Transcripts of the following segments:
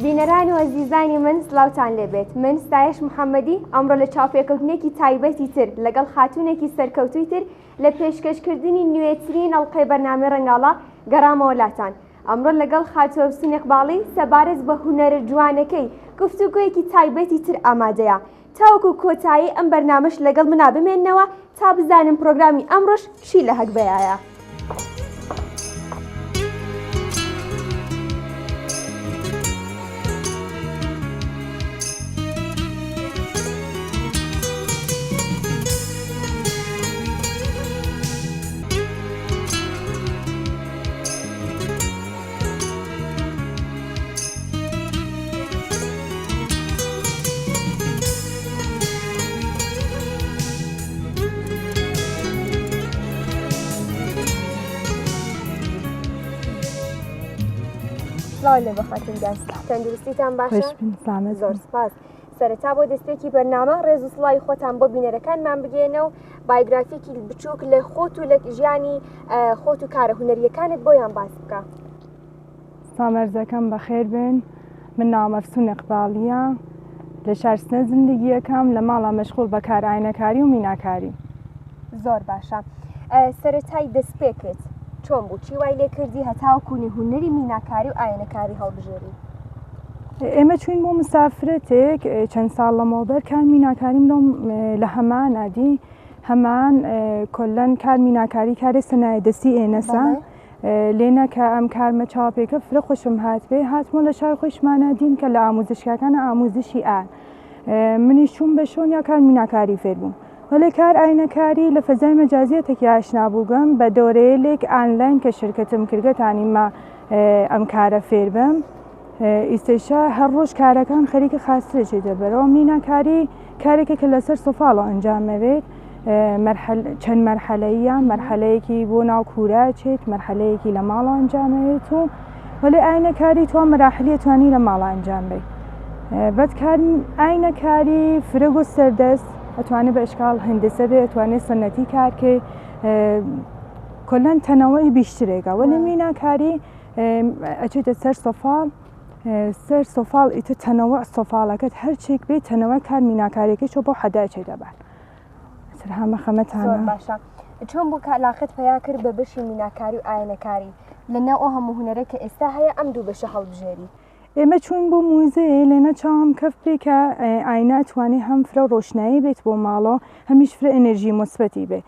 بینەران و ئەزیزانی من سڵاوتان لێبێت. من ستایش محەممەدی ئەمڕۆ لە چاوپێکەوتنێکی تایبەتی تر لەگەڵ خاتوونێکی سەرکەوتوی تر لە پێشکەشکردنی نوێترین ئەڵقەی بەرنامەی ڕەنگاڵە گەڕامەوەلاتان. ئەمڕۆ لەگەڵ خاتووە حوسین ئیقباڵی سەبارەت بە هونەرە جوانەکەی گفتوگۆیەکی تایبەتی تر ئامادەیە. تاوەکو کۆتایی ئەم بەرنامەش لەگەڵ منا بمێننەوە تا بزانم پرۆگرامی ئەمڕۆش چی لە هەکبەیایە. لێ بەخاتونگیان تەندروستیتان باشە؟ زۆر سپاس. سەرەتا بۆ دەستێکی بەرنامە ڕێز و سڵاوی خۆتان بۆ بینەرەکانمان بگێنە و بایۆگرافیکی بچووک لە خۆت و لە ژیانی خۆت و کارە هونەریەکانت بۆیان باس بکە. سامەرزەکەم بەخێر بن. من ناوم حوسین ئیقباڵیە، لە شارستە زندگیەکەم لە ماڵا مەشغوڵ بە کار ئاینەکاری و میناکاری. زۆر باشە. سەرەتای دەستپێکت چۆن بوو؟ چی وای لێ کردی هەتاوکوونی هونەری میناکاری و ئاینەکاری هەڵبژێری؟ ئێمە چوین بۆ مسافرەتێک چەند ساڵ لەمەوبەر کار میناکاریم لە هەمانادی هەمان کۆلەن کار میناکاری کارێ سەنایە دەستی ئێنەسا لێنە کە ئەم کارمە چاوپێکە فرە خۆشم هاتبێ هاتمۆ لە شار خۆشمانە دیم کە لە ئاموزشکەکانە ئاموزشی ئان منیش چوون بە شۆن یا کار میناکاری فێر بووم. ولی کار ئاینەکاری لە فەزای مەجازیەتێکی ئاشنا بووگەم بە دۆرەیەک ئانلاین کە شرکەتم کردگەتانیمە ئەم کارە فێر بم. ئیسێشە هەر ڕۆژ کارەکان خەریکە خاسترێکی دەبەرەوە. میناکاری کارێکە کە لەسەر سۆفاڵە ئەنجامەوێت، چەند مەرحەلەیە، مەرحەلەیەکی بۆ ناو کوراچێت، مەرحەلەیەکی لە ماڵ ئەنجامەوێت و ولی ئاینەکاری تو مەراحلی توانی لە ماڵ ئەنجام بێت. بەد ئاینەکاری فرەگ و سەردەست ئەتوانێت بە ئەشکال هەندسە بێ، ئەتوانێت سنەتی کارکێ، کۆلەن تەنەوەی بیشترێکە. وەلی میناکاری ئەچێتە سەر سۆفاڵ ئیتر تەنەوە سۆفاڵەکەت هەرچێک بێت تەنەوە کار میناکاریەکەیشەوە بۆ حەداچێ دەبات. سرهامە خەمەتانە. زۆر باشە. چۆن بوو کالاقت پیا کرد بە بەشی میناکاری و ئاینەکاری لەناو ئەو هەموو هونەرە کە ئێستا هەیە ئەم دوو بەشە هەڵبژێری؟ ئێمە چوون بۆ موزەیە لێنە چاوم کەف بێ کە ئاینە توانێ هەم فرە ڕۆشنایی بێت بۆ ماڵۆ هەمیش فرە ئەنێرژی مثبەتی بێ.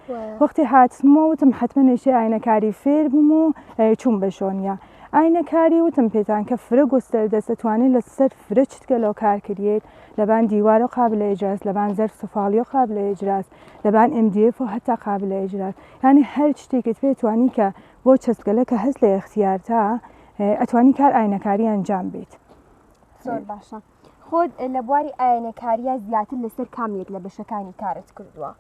وەختی هاتمەوە وتم حتممە نێشێ ئاینەکاری فێر بووم و چوون بە شۆنیا. ئاینەکاری وتم پێتان کە فرە گۆستەر دەستەتوانێت لەسەر فرە چتگەلەوە کارکردێت، لەبان دیوارە قابلە ئێجراز، لەبان زەرف سفاڵیۆ قابلە ئێجراز، لەبان MDF و هەتا قابلە ئێجراز. یعنی هەر شتێکت پێتوانی کە بۆ چەسگەلە کە هەست لە اختیارتا ئەتوانی کار ئاینەکاری ئەنجام بێت. زۆر باشە. خۆت لە بواری ئاینەکاریە زیاتر لەسەر کامێک لە بەشەکانی کارت کردووە؟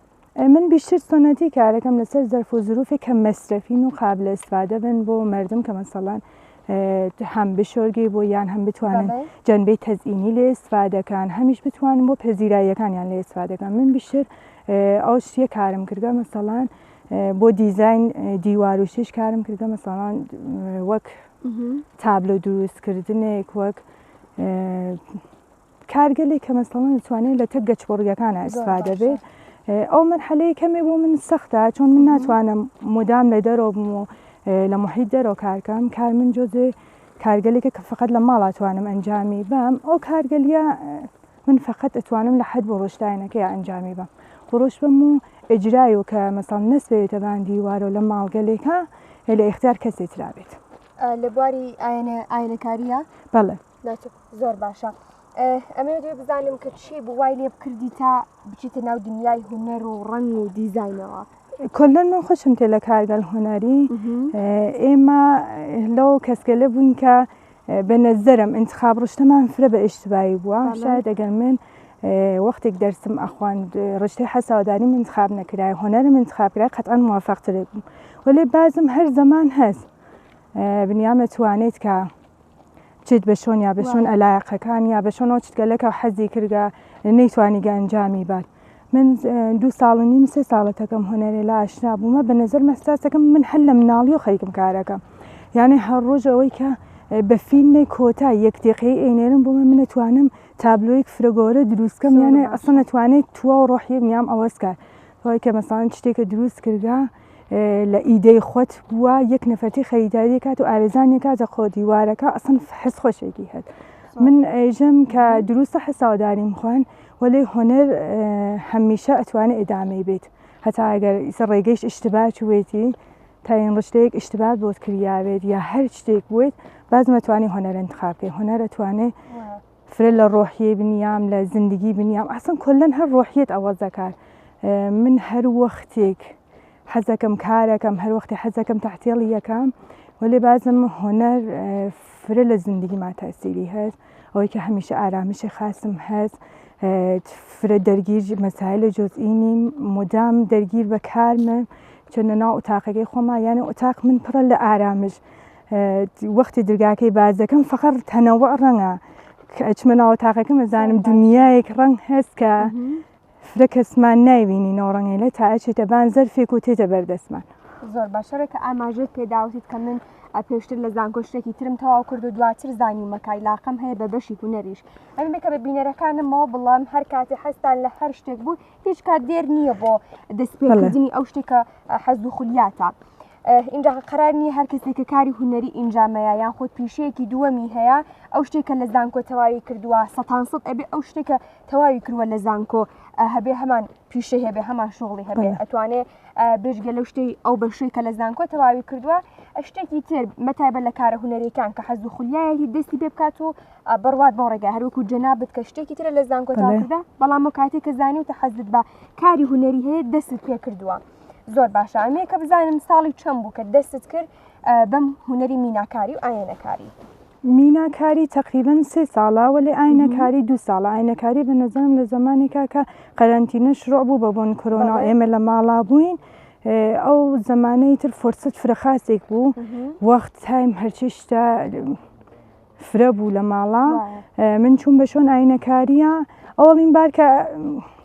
من بیشتر سنەتی کارەکەم لەسەر زەرف و زروفێک کە مەسرەفین و قابلە ئیستفادە بن بۆ مردم کە مەسەڵەن هەم بشۆرگی بۆ یان هەم بتوانن جەنبەی تەزئینی لێ ئیستفادەکان، هەمیش بتوانن بۆ پەزیراییەکانیان لێ ئیستفادەکان. من بیشتر ئەو شتێ کارم کردگە مەسەڵەن بۆ دیزاین دیوار و شش کارم کردگە مەسەڵەن وەک تابلۆ دروستکردنێک، وەک کارگەلێک کە مەسەڵەن دەتوانێت لە تە گەچبڕگەکانە ئیستفادە بێت. ئەو مەرحەلەیە کەمێ بۆ من سەختە چۆن من ناتوانم مدام لە دەرەوە بم و لە محیط دەرەوە کارکەم. کار من جۆزێ کارگەلێکە کە فقط لە ماڵاتوانم ئەنجامی بم. ئەو کارگەلیە من فقط ئەتوانم لە حد بۆ ڕۆشتایەنەکەی ئەنجامی بم. ڕۆژ بم و ئەجرای و کە مەسەڵ نەسبێتە بان دیوارەوە لە ماڵگەلێکە لە ئیختیار کەسێ ترا بێت. لە بواری ئاینەکاریە؟ بەڵێ. زۆر باشە. ئەمە دوێ بزانم کە چی بوو وای لێ بکردی تا بچیتە ناو دنیای هونەر و ڕەنگ و دیزاینەوە؟ کۆلەن من خۆشم تێ لە کارگەل هونەری. ئێمە لەو کەسگەلە بوون کە بە نەزەرم انتخاب ڕشتەمان فرە بە ئیشتبایی بووە. شاید ئەگەر من وەختێک دەرسم ئەخواند ڕشتەی حەساوداریم انتخاب نەکرای، هونەرم انتخاب کرای قەتعەن موافقترێک بووم. وەلێ بازم هەر زەمان هەست بنیامە توانێت کە چیت بە شۆن یا بە شۆن ئەلایقەکان یا بە شۆنەوە چتگەلەکە حەزی کردگە نەیتوانی گەنجامی بات. من 2 ساڵ و نیم 3 ساڵەتەکەم هونەرێ لە ئاشنا بوومە بە نەزەر مەستاسەکەم من هەر لە مناڵی و خەریکم کارەکەم. یعنی هەر ڕۆژ ئەوەی کە بە فیلمێک کۆتا یەک دقیقەی ئێنێرم بۆ من نەتوانم تابلۆیەک فرە گەورە دروستکەم یانە ئەسڵ نەتوانێت تووە و ڕۆحیە بنیام ئەوەس کار هۆی کە مەساڵەن شتێکە دروست کردگا لە ئیدەی خۆت بووە یەک نەفەتی خەریداری کات و ئارێزانێک کاتە خۆ دیوارەکە ئەسڵ حس خۆشێکی هەت من ئێژەم کە دروستە حساوداریم خوان وەلێ هۆنەر هەمیشە ئەتوانێت ئێدامەی بێت هەتا ئەگەر ڕێگەیش ئیشتباه چوێتی تاین ڕشتەیەک ئیشتباه بۆت کریاوێت یا هەر شتێک بوویت باز مەتوانی هۆنەر انتخاب بکەی هۆنەر ئەتوانێت فرە لە ڕۆحیە بنیام لە زندگی بنیام ئەسڵ کۆلەن هەر ڕۆحیەت ئەوە دەکات من هەر وەختێک حەزەکەم کارەکەم هەر وەختی حەزەکەم تەحتێڵی یەکەم وەلێ بازم هۆنەر فرە لە زندگیما تاسیری هەست ئەوەی کە هەمیشە ئارامشی خاصم هەست فرە دەرگیر مەسایلە جۆزئینی مدام دەرگیر بە کارمە چۆنە ناو ئوتاقەکەی خۆما یانە ئوتاق من پڕە لە ئارامش وەختی دەرگاکەی باز دەکەم فەقەر تەنەوە ڕەنگە کە ئەچمە ناو ئوتاقەکە مەزانم دنیایەک ڕەنگ هەست کە فرە کەسمان نایبینینەوە ڕەنگەی لە تا ئەچێتە بان زەرفێک و تێتە بەردەستمان زۆر باشەرە کە ئاماژەت پێداوتیت کە من پێشتر لە زانکۆ شتێکی ترم تەواو کرد و دواتر زانیومەکای لاقم هەیە بە بەشی هونەریش ئەمێ کە بە بینەرەکانمەوە بڵام هەر کاتی هەستان لە هەر شتێک بوو هیچ کات دێر نییە بۆ دەستپێکردنی ئەو شتێکە حەز و خولیاتە اینجا قەرار نییە هەر کەسێکە کاری هونەری ئینجامەیە یان خۆت پیشەیەکی دووەمی هەیە ئەو شتێکە لە زانکۆ تەواوی کردووە سەد ئەبێ ئەو شتێکە تەواوی کردووە لە زانکۆ هەبێ هەمان پیشە هەبێ هەمان شغڵی هەبێ ئەتوانێ بێژگە لەو شتەی ئەو بەشەیەکە لە زانکۆ تەواوی کردووە شتێکی تر مەتایبە لە کارە هونەریەکان کە حەز و خولیایەکی دەستی پێ بکات و بڕوات بۆ ڕێگە هەروەکو جەنابەت کە شتێکی ترە لە زانکۆ تاکردا بەڵام و کاتێک کە زانی و تە حەزت بە کاری هونەری هەیە دەستت پێ کردووە زۆر باشە ئەمێ کە بزانم ساڵی چەند بوو کە دەستت کرد بەم هونەری میناکاری و ئاینەکاری میناکاری تقریبا 3 ساڵە ولی ئاینەکاری 2 ساڵە ئاینەکاری بە نەزانم لە زمانێکا کە قەرەنتینە شروع بوو بە بۆن کۆرۆنا ئێمە لە ماڵا بووین ئەو زمانەی تر فرسەت فرەخاسێک بوو وەخت تایم هەرچی شتە فرە بوو لە ماڵا من چوون بە شۆن ئاینەکاریە ئەوڵین بارکە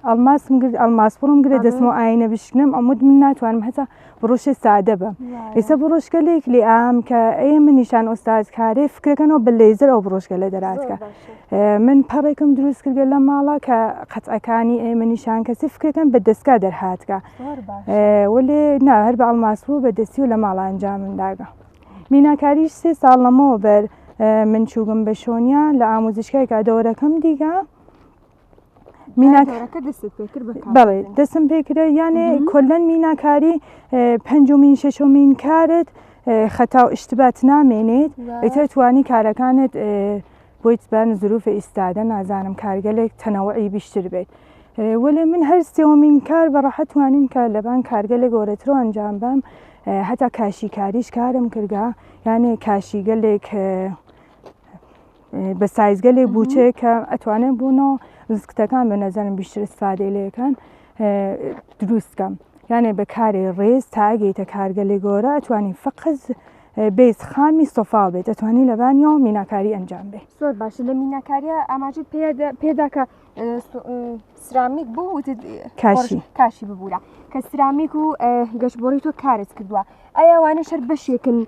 ئەلماسم گرت ئەلماس بڕم گرێ دەستمە ئاینە بشکنم ئەمود من ناتوانم هەتا بڕۆشێ سادە بە ئێستا بڕۆشکەلێک لێ ئام کە ئێمە نیشان ئۆستاز کارێ فکرەکەنەوە بە لێزر ئەو بڕۆشکە لە دەراتکە من پەڕێکم دروست کردگە لە ماڵا کە قەتعەکانی ئێمە نیشان کەسی فکرەکەن بە دەستگا دەرهاتکە وەلێ نا هەر بە ئەلماس بوو بە دەستی و لە ماڵا ئەنجامنداگە میناکاریش 3 ساڵ لەمەوە بەر من چووگم بە شۆنیا لە ئامۆزشگایکە دەوەرەکەم دیگە بەڵێ دەستم پێکرە یانێ کۆلەن میناکاری 5مین 6مین کارت خەتا و ئیشتبات نامێنێت ئیتر توانی کارەکانت بۆیت بان زروفە ئیستادە نازانم کارگەلێک تەنەوەعی بیشتر بێت وەلێ من هەر 3مین کار بەڕەحەت توانین کە لەبان کارگەلێک گەورەترۆ ئەنجام بام هەتا کاشیکاریش کارم کردگا یانێ کاشیگەلێک بە سایزگەلێک بووچێ کە ئەتوانێت بوونەوە ریسکتەکان بە نەزانم بیشتر استفادەی لێکەن دروستکەم یانێ بە کاری ڕێز تا ئەگەیتە کارگەلێک گۆرە ئەتوانی فقط بێز خامی سۆفا بێت ئەتوانی لەبانیەوە میناکاری ئەنجام بێت زۆر باشە لە میناکاریە ئاماژت پێدا کە سرامیک بوو کاشی ببوورە کە سرامیک و گەشتبۆڕی تۆ کارت کردووە ئایا وانە شەر بەشێکن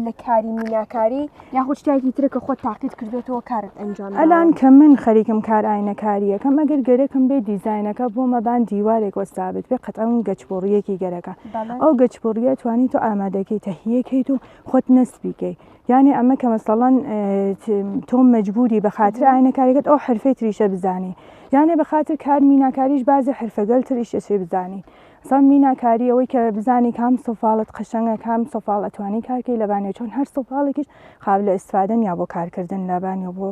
لە کاری میناکاری یاخود شتێکی ترکە خۆت تاقیت کردوێتەوە کارت ئەنجام ئەلان کە من خەریکم کار ئاینەکاریەکەم ئەگەر گەرەکەم بێ دیزاینەکە بۆ مەبان دیوارێک وەستابێت بێ قەتەن گەچبۆڕیەکی گەرەکە ئەو گەچبۆڕیە توانی تۆ ئامادەکەی تەهیەکەیت و خۆت نەسبیکەی یعنی ئەمە کە مەسەڵەن تۆ مەجبوری بە خاطر ئاینەکاریەکەت ئەو حرفەی تریشە بزانی یانێ بە خاطر کار میناکاریش بازی حرفەگەل تریشە چێ بزانی سام میناکاری ئەوەی کە بزانی کام سۆفاڵت قەشەنگە کام سۆفاڵ ئەتوانی کارکەی لەبانێ چۆن هەر سۆفاڵێکیش قابلە ئیسفادەن یا بۆ کارکردن لەبانێ بۆ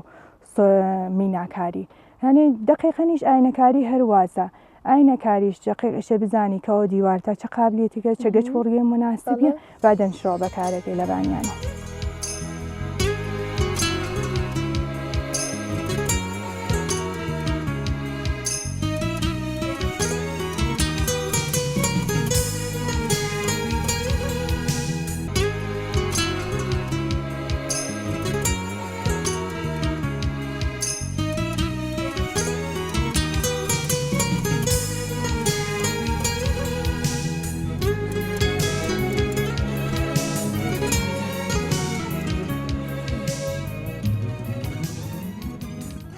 میناکاری یعنی دقیقەنیش ئاینەکاری هەروازە ئاینەکاریش دقیقشە بزانی کەەوە دیوارتە چه قابلیەتێکە چه گەچبۆڕیە مناسبیە بادەنشڕۆ بە کارەکەی لەبانیانە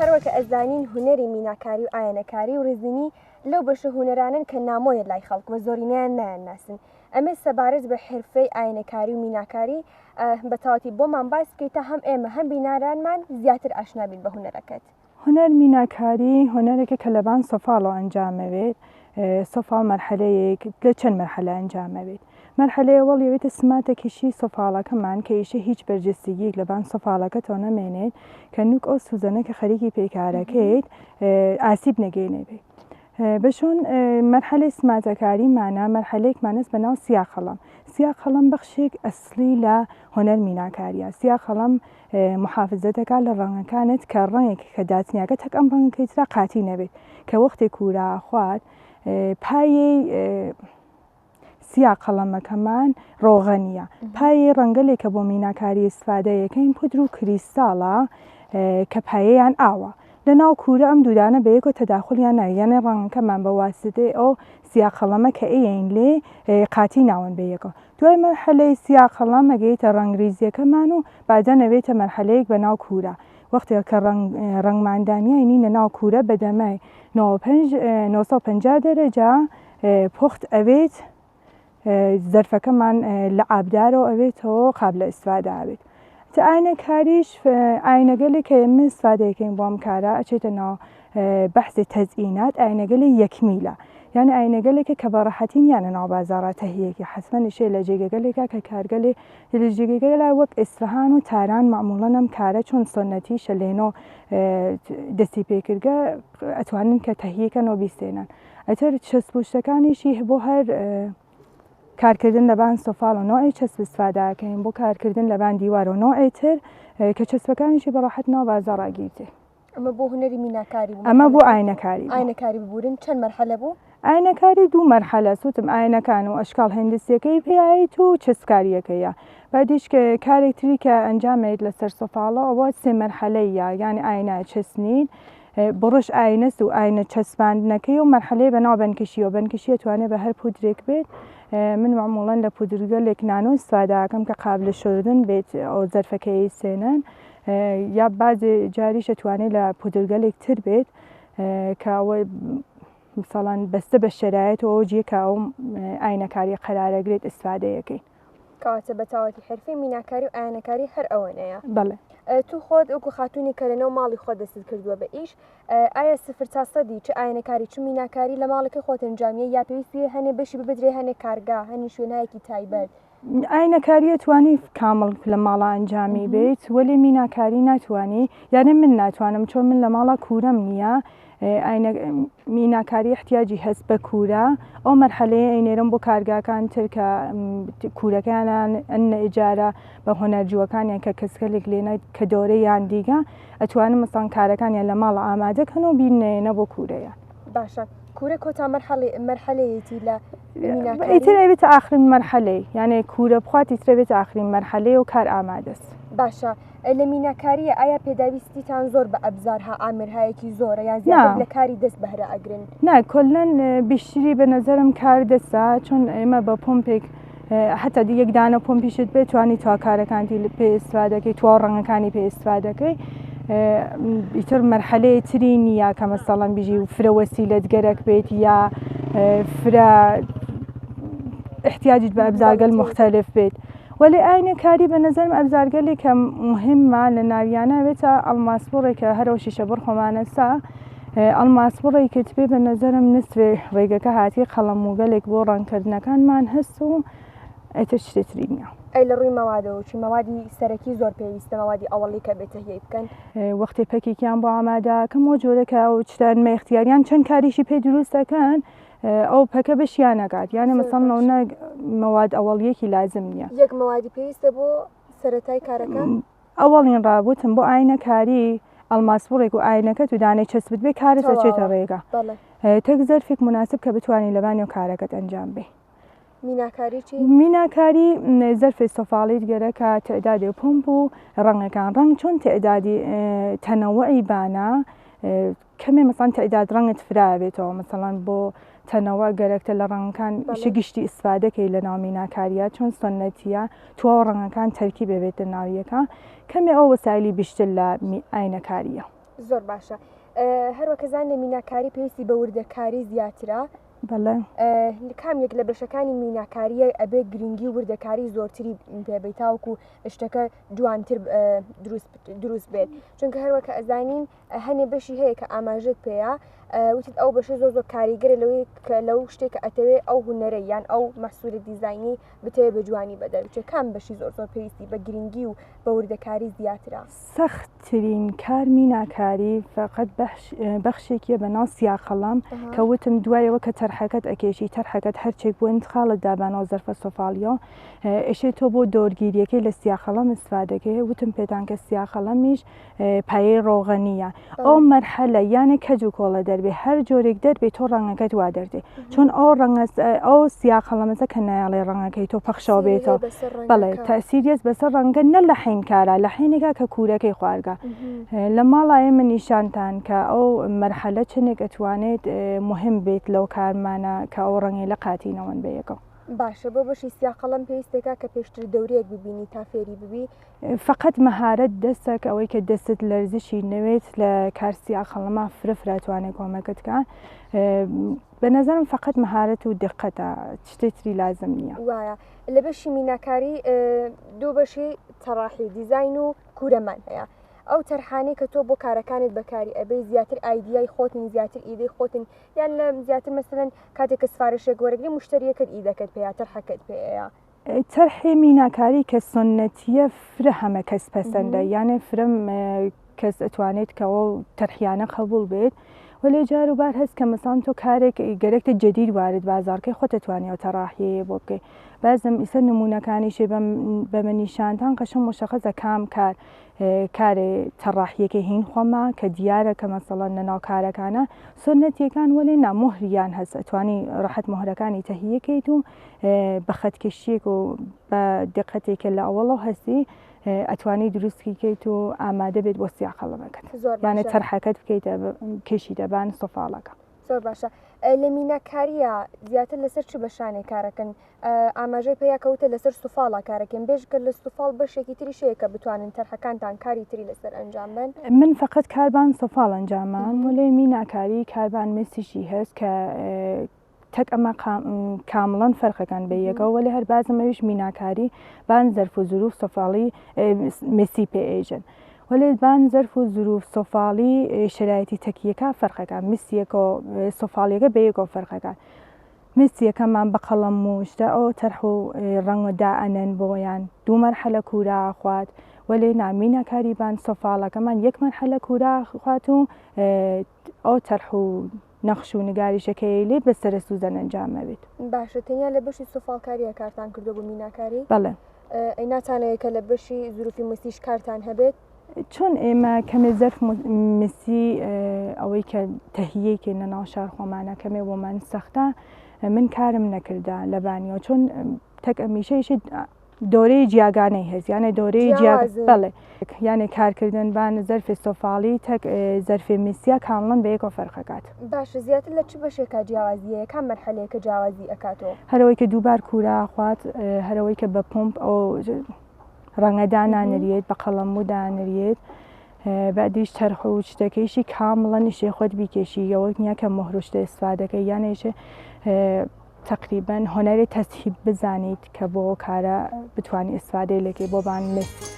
هەروەکە ئەزانین هوەری میناکاری و ئاینەکاری و ڕێزینی لەو بەشە هوەرانن کە نامۆیە لای خەڵک وە زۆرینیان نایانناسن. ئەمە سەبارەت بە حرفەی ئاینەکاری و میناکاری بە تەواتی بۆمان باس بکەیتە هەم ئێمە هەم بینارانمان زیاتر ئاشنابین بە هوەرەکەت. هوەر میناکاری هوەرێکە کە لەبان سەفاڵەوە ئەنجامەوێت. سەفاڵ مەرحەلەیەک لە چەند مەرحەلە ئەنجامەوێت. مەرحەلەیە وەڵ یەوێتە سماتێکیشی سەفاڵەکەمان کە ئیشە هیچ بەرجەستگیەک لەبان سەفاڵەکە تۆ نەمێنێت کە نوک ئەو سوزەنە کە خەریکی پێکارەکەیت ئاسیب نەگەینێبێت. بەشون مەرحەلەی سماتەکاریمانە مەرحەلەیەکمانەست بە ناو سیاقەڵەم. سیاقەڵەم بەخشێک ئەسلی لە هوەر میناکاریە. سیاقەڵەم محافزەتەکە لە ڕەنگەکانت کە ڕەنگێک کە داچنیاکە تەک ئەم ڕەنگەکەیترا قاتی نەبێت کە وەختێک کوورا خوارد پایەی سیاقەڵەمەکەمان ڕۆغەنیە. پایەی ڕەنگەلێکە بۆ میناکاری ئیسفادەیەکەین پودر و کریستاڵە کە پایەیان ئاوە. لە ناو کوورە ئەم دوودانە بە یەکۆ تەداخلیان ناویانە ڕەنگەکەمان بە واسطەی ئەو سیاقەڵەمە کە ئەین لێ قاتی ناون بە یەکەوە. دوای مەرحەلەی سیاقەڵەم ئەگەیتە ڕەنگریزیەکەمان و بعدا نەوێتە مەرحەلەیەک بە ناو کوورە. وەختێک کە ڕەنگماندانیایانی لە ناو کوورە بەدەمای 950 دەرەجا پوخت ئەوێت زەرفەکەمان لە ئابدارەوە ئەوێتەوە قابلە ئیسفادە ئەوێت. ئاینەکاریش ئاینەگەلێک کە ئێمە ئیسفادەیەکەین بۆ ئەم کارە ئەچێتە ناو بەحثی تەزئینات ئاینەگەلی یەکمیلە. یعنی ئاینەگەلێکە کە بە ڕەحەتی نیانە ناو بازاڕە تەهیەکی حەسمەنیشێ لە جێگەگەلێکە کە کارگەلێ لە جێگەگەلا وەک ئیسفەهان و تاران مەعموڵەن ئەم کارە چۆن سۆنەتی شەلێنۆ دەستی پێکردگە ئەتوانن کە تەهیەکەنەوە بیستێنن. ئەتر چەسپوشتەکانیشی بۆ هەر کارکردن لەبان سۆفاڵ و نۆعی چەسب ئیسفادەکەین بۆ کارکردن لەبان دیوار و نۆعی تر کە چەسبەکانیشی بە ڕەحەت ناو بازاڕاگیرتێ. ئەمە بۆ هوەری میناکاری بوو. ئەمە بۆ ئاینەکاری. ئاینەکاری ببورن چەند مەرحەلە بوو؟ ئاینەکاری دوو مەرحەلە سوتم ئاینەکان و ئەشکاڵ هێندسیەکەی پێیت و چەسکاریەکەیە. بعدیش کە کارێکتری کە ئەنجامێت لەسەر سۆفاڵە ئەوە سێ مەرحەلەیە یانی ئاینە چەسنین بڕش ئاینەست و ئاینە چەسباندنەکەی و مەرحەلەی بەناو بەنکشیەوە بەنکشی توانێت بە هەر پودرێک بێت. من معموڵەن لە پودرگەلێک نانۆ ئیسفادەکەم کە قابلە شۆردن بێت ئەو زەرفەکەی سێنن یا بازێ جاریش ئەتوانێت لە پودرگەلێک تر بێت کە ئەوە مثڵەن بەستە بە شەرایەتەوە جێکە ئەو ئاینەکاری قەرارەگرێت ئیسفادەیەکەی. کەواتە بە تەواتی حرفەی میناکاری و ئاینەکاری هەر ئەوەنەیە. بەڵێ. تو خۆت ئەوکو خاتوونی کە لەنەوە ماڵی خۆ دەست کردووە بە ئیش ئایا 0 چ ئاینەکاری چ میناکاری لە ماڵەکە خۆت ئەنجامیە یا پێویستی هەنێ بەشی ببدرێ هەنێ کارگا هەنی شوێنایەکی تایبەت؟ ئاینەکاری توانی کامل لە ماڵە ئەنجامی بێت وەلی میناکاری ناتوانانی یانە من ناتوانم چۆن من لە ماڵە کوورەم نییە میناکاری احتیاجی هەست بە کوورە ئەو مەرحەلەیە ئەینێرم بۆ کارگاکان تر کە کوورەکانیان ئەنە ئیجارە بە هۆنەرجووەکانیان کە کەسکەلێک لێنە کە دۆرەی یان دیگە ئەتوانم مەسان کارەکانیان لە ماڵە ئامادەکەن و بینێنە بۆ کوورەیە. باشە کوورە کۆتا مەرحەلەیەتی لە ئیتر ئەوێتە ئاخرین مەرحەلەی یانێ کوورە بخواتی ترەوێت ئاخرین مەرحەلەیە و کار ئامادەست. باشە لە میناکاریە ئایا پێداویستیتان زۆر بە ئەبزارها ئامرهایەکی زۆرە یان زیاتر لە کاری دەست بەهرە ئەگرن؟ نا کۆلەن بیشتری بە نەزەرم کار دەستا چۆن ئێمە بە پۆمپێک حتا یەکدانە پۆمپیشت بێت توانی تواکارەکانی پێ ئیسفادەکەی توا ڕەنگەکانی پێ ئیسفادەکەی ئیتر مەرحەلەیە تری نییە کە مەسەڵەن بژی و فرە وەسیلەت گەرەک بێت یا فرە احتیاجیت بە ئەبزارگەل مختلف بێت. ولی ئاینەکاری بە نەزەرم ئەبزارگەلێک کە مهمە لە ناویانە بێتە ئەڵماسپۆڕێکە هەرەوە شیشە بڕ خۆمانەسا ئەڵماسپۆڕێکت پێ بە نەزەرم نسوێ ڕێگەکە هاتی قەڵەموگەلێک بۆ ڕەنکردنەکانمان هەست و ئەتر شتێتری نییە. ئەی لە ڕووی مەوادەوە چی مەوادی سەرەکی زۆر پێویستە مەوادی ئەوەڵی کە بێتە هەیە بکەن وەختی پەکێکیان بۆ ئامادەکەم و جۆرەکە و چتانمە اختیاریان چەند کاریشی پێ دروستەکەن ئەو پەکە بەشیان نەکات یانە مەسەڵنەوە مەواد ئەوەڵیەکی لازم نییە. یەک مەوادی پێویستە بۆ سەرەتای کارەکە ئەوەڵین ڕابوتم بۆ ئاینەکاری ئەڵماسپۆڕێک و ئاینەکەت و دانەی چەسبت بێ کارت دەچێتە ڕێگە تەک زەرفێک مناسب کە بتوانین لەبانی و کارەکەت ئەنجام بێ. میناکاری چی؟ میناکاری زەرفی سۆفاڵیت گەرەکە تەعدادی پۆمپ و ڕەنگەکان ڕەنگ چۆن تەعدادی تەنەوەعی بانە کەمێ مەسەڵەن تەعداد ڕەنگت فرابێتەوە مەسەڵەن بۆ تەنەوە گەرەکتە لە ڕەنگەکان شگشتی ئیسفادەکەی لە ناو میناکاریە چۆن سنەتیە تو ڕەنگەکان تەرکی ببێتە ناویەکە کەمێ ئەو وەسایلی بیشتر لە ئاینەکاریە. زۆر باشە هەروەکەزان لە میناکاری پێویستی بە وردەکاری زیاترە بەڵێ کامیەک لە بەشەکانی میناکاریە ئەبێ گرنگی وردەکاری زۆرتری پێبێت تاوکو شتەکە جوانتر دروست بێت چونکە هەروەکە ئەزانین هەنێ بەشی هەیە کە ئاماژێت پێەیە وتیت ئەو بەشی زۆر کاریگەرە لەوەی کە لەو شتێکە ئەتەوێت ئەو هونەرە یان ئەو مەحسوولە دیزاینی بتەوێت بە جوانی بەدەرچێت کام بەشی زۆر پێویستی بە گرنگی و بە وردەکاری زیاترە سەختترین کار میناکاری فقط بەخشێکیە بە ناو سیاقەڵام کە وتم دوایەوە کە تەرحەکەت ئەکێشی تەرحەکەت هەرچێک بۆ انتخالت دابانەوە زەرفە سۆفاڵیۆ ئێشێ تۆ بۆ دۆرگیریەکەی لە سیاقەڵام استفادەکەی وتم پێتان کە سیاقەڵەمیش پایەی ڕۆغەنیە ئەو مەرحەلە یانە کەج و کۆڵە دەربێ هەر جۆرێک دەربێت تۆ ڕەنگەکەت وا دەردێ چون ئەو سیاقەڵەمەزە کە نایاڵێ ڕەنگەکەی تۆ پەخشەوە بێتەوە بەڵێ تەسیریەت بەسەر ڕەنگە نە لە حینکارە لە حینێکا کە کوورەکەی خوارگە لە ماڵایە من نیشانتان کە ئەو مەرحەلە چنێک ئەتوانێت مهم بێت لەو کارمانە کە ئەو ڕەنگی لە قاتینەوەن بەیەکەوە باشە بۆ بەشی سیاقەڵەم پێویستێکا کە پێشتر دەورەیەک ببینی تا فێری ببی فقط مەهارەت دەستێک ئەوەی کە دەستت لەرزشی نەوێت لە کار سیاقەڵەما فرەتوانێت کۆمەکەتکە بە نەزەرم فقط مەهارەت و دقەتە شتێتری لازم نییە وایە لە بەشی میناکاری دوو بەشی تەڕاحی دیزاین و کورەمان هەیە ئەو تەرحانەی کە تۆ بۆ کارەکانت بەکاری ئەبێ زیاتر ئایدیای خۆتن زیاتر ئیدەی خۆتن یان لە زیاتر مەسەلەن کاتێک کە سفارشێک وەرەگری مشتریەکەت ئیدەکەت پێیا تەرحەکەت پێەیە تەرحی میناکاری کە سنەتیە فرە هەمە کەس پەسەندە یانێ فرم کەس ئەتوانێت کەەوە تەرحیانە قبول بێت ولی جاروبار هەست کە مەسان تۆ کارێک گەرەکتە جدید وارد بازارکەی خۆ دەتوانێت تەڕاحیەیە بۆ بکەیت بازم ئیسە نمونونەکانیشێ بە منیشانتان قەشەم مشەخەزە کام کارێ تەڕاحیەکە هین خۆما کە دیارە کە مەسەڵەن لەناو کارەکانە سنەتیەکان وەلێ نامۆهریان هەست ئەتوانی ڕەحەت مۆهرەکانی تەهیەکەیت و بە خەتکەشیەک و بە دقەتێکە لە ئەوڵەو هەستی ئەتوانی دروستکەیت و ئامادە بێت بۆ سیاقەڵەمەکەت یانە تەرحەکەت بکەیتە کێشی دەبان سۆفاڵەکە زۆر باشە لە میناکاریە زیاتر لەسەر چ بەشانێک کارەکەن ئاماژەی پێیاکەوتە لەسەر سوفاڵە کارەکەن بێژکە لە سوفاڵ بەشێکی تری شەیە کە بتوانن تەرحەکانتان کاری تری لەسەر ئەنجام بن من فقط کاربان سوفاڵ ئەنجامان وەلێ میناکاری کاربان مسیشی هەست کە تەک ئەمە کامڵەن فەرقەکان بە یەکەوە وەلێ هەر بازمەویش میناکاری بان زەرف و زروف سۆفاڵی مسی پێئێژن وەلێ بان زەرف و زروف سۆفاڵی شرایەتی تەکیەکە فەرقەکان مسیەکە سۆفاڵیەکە بەیەکەوە فەرقەکان مسیەکەمان بە قەڵەم موشدا ئەو تەرح و ڕەنگەدا ئەنەن بۆیان دوو مەرحەلە کوورا خوات وەلێ نامیناکاری بان سۆفاڵەکەمان یەک مەرحەلە کوورا خوات و ئەو تەرح و نەخش و نگاریشەکەی لێ بەسەرە سوزەن ئەنجامەوێت باشە تەنیا لە بەشی سوفاڵکاریە کارتان کردو بۆ میناکاری بەڵێ ئەی ناتانەیە کە لە بەشی زروفی مسیش کارتان هەبێت چۆن ئێمە کەمێ زەرف مسی ئەوەی کە تەهیەیەکێ نەناو شار خۆمانە کەمێ بۆمان سەختە من کارم نەکردا لە بانیەوە چۆن تەک ئەمیشەیشی دۆرەی جیاگانەی هەست یانە دۆرەی بەڵێ یانێ کارکردن بان زەرفی سۆفاڵی تەک زەرفی میسیا کامڵەن بە یەکەوە فەرقەکات باشە زیاتر لە چ بەشێکە جیاوازیە کام مەرحەلەیەکە جیاوازی ئەکاتەوە هەرەوەی کە دووبار کوورا خوات هەرەوەی کە بە پۆمپ ئەو ڕەنگەدانانریێت بە قەڵەممو دانریێت بەدیش تەرخ و شتەکەیشی کامڵە نیشێ خۆت بیکێشی ئەوەک نییە کە مۆهرشتە ئستفادەکەی یانێشێ تقریبا هۆنەری تەسهیب بزانیت کە بۆ کارە بتوانانی ئستفادەی لەکەی بۆ بان مست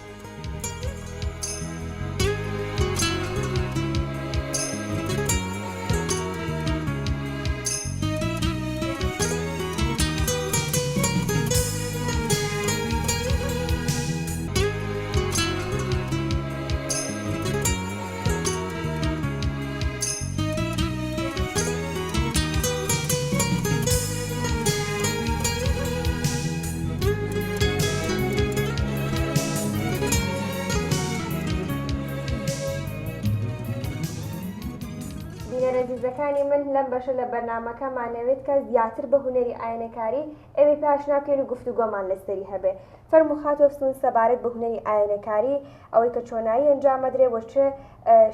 عزیزەکانی من لەم بەشە لە بەرنامەکەمانەوێت کە زیاتر بە هونەری ئاینەکاری ئەوێ پاشنا بکەین و گفتوگۆمان لەسەری هەبێ فەرموو خاتۆفسون سەبارەت بە هونەری ئاینەکاری ئەوەی کە چۆنایی ئەنجامەدرێ وە چه